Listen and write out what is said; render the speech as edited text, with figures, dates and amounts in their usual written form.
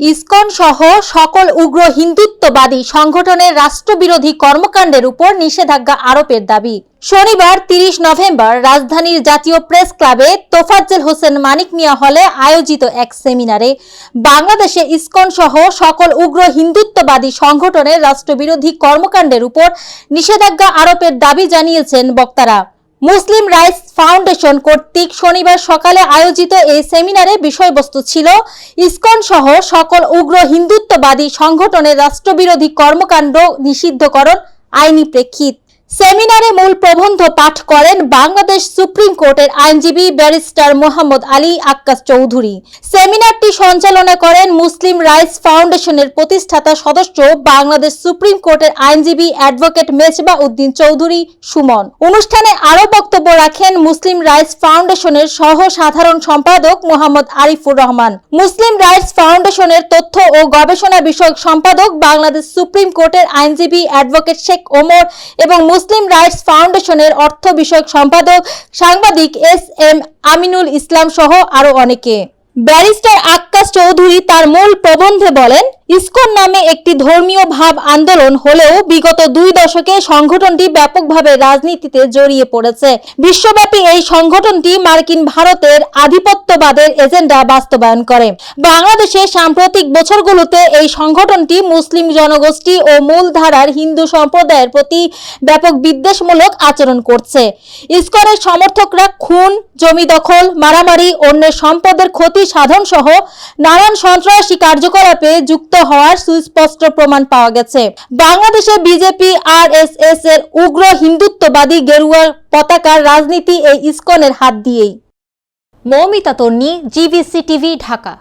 ISKCON সহ সকল উগ্র হিন্দুত্ববাদী সংগঠনের রাষ্ট্রবিরোধী কর্মকাণ্ডের উপর নিষেধাজ্ঞা আরোপের দাবি। শনিবার 30 নভেম্বর রাজধানীর জাতীয় প্রেস ক্লাবে তোফাজ্জল হোসেন মানিক মিয়া হলে আয়োজিত এক সেমিনারে বাংলাদেশে ইসকন সহ সকল উগ্র হিন্দুত্ববাদী সংগঠনের রাষ্ট্রবিরোধী কর্মকাণ্ডের উপর নিষেধাজ্ঞা আরোপের দাবি জানিয়েছেন বক্তারা। মুসলিম রাইটস ফাউন্ডেশন কর্তৃক শনিবার সকালে আয়োজিত এই সেমিনারে বিষয়বস্তু ছিল ইসকন সহ সকল উগ্র হিন্দুত্ববাদী সংগঠনের রাষ্ট্রবিরোধী কর্মকাণ্ড নিষিদ্ধকরণ আইনি প্রেক্ষিত। সেমিনারে মূল প্রবন্ধ পাঠ করেন বাংলাদেশ সুপ্রিম কোর্টের আইনজীবী ব্যারিস্টার মোহাম্মদ আলী আক্কাস চৌধুরী। সেমিনারটি সঞ্চালনা করেন মুসলিম রাইটস ফাউন্ডেশনের প্রতিষ্ঠাতা সদস্য বাংলাদেশ সুপ্রিম কোর্টের আইনজীবী অ্যাডভোকেট মেজবা উদ্দিন চৌধুরী সুমন। অনুষ্ঠানে আরও বক্তব্য রাখেন মুসলিম রাইটস ফাউন্ডেশনের সহ সাধারণ সম্পাদক মোহাম্মদ আরিফুর রহমান, মুসলিম রাইটস ফাউন্ডেশনের তথ্য ও গবেষণা বিষয়ক সম্পাদক বাংলাদেশ সুপ্রিম কোর্টের আইনজীবী অ্যাডভোকেট শেখ ওমর এবং মুসলিম রাইটস ফাউন্ডেশনের অর্থ বিষয়ক সম্পাদক সাংবাদিক এস.এম. আমিনুল ইসলাম সহ আরো অনেকে। ব্যারিস্টার আক্কাস চৌধুরী তার মূল প্রবন্ধে বলেন, ইসকন নামে একটি ধর্মীয় ভাব আন্দোলন হলেও বিগত 2 দশকে সংগঠনটি ব্যাপকভাবে রাজনীতিতে জড়িয়ে পড়েছে। বিশ্বব্যাপী এই সংগঠনটি মার্কিন ভারতের আধিপত্যবাদের এজেন্ডা বাস্তবায়ন করে। বাংলাদেশে সাম্প্রতিক বছরগুলোতে এই সংগঠনটি মুসলিম জনগোষ্ঠী ও মূলধারার হিন্দু সম্প্রদায়ের প্রতি ব্যাপক বিদ্বেষমূলক আচরণ করছে। ইসকনের সমর্থকরা খুন, জমি দখল, মারামারি, অন্যের সম্পদের ক্ষতি সাধন সহ নানান সন্ত্রাসী কার্যকলাপে যুক্ত হওয়ার সুস্পষ্ট প্রমাণ পাওয়া গেছে। বাংলাদেশে বিজেপি আরএসএস এর উগ্র হিন্দুত্ববাদী গেরুয়া পতাকার রাজনীতি এই ইসকনের হাত দিয়েই। মৌমিতা তন্নি, জিবিসি টিভি, ঢাকা।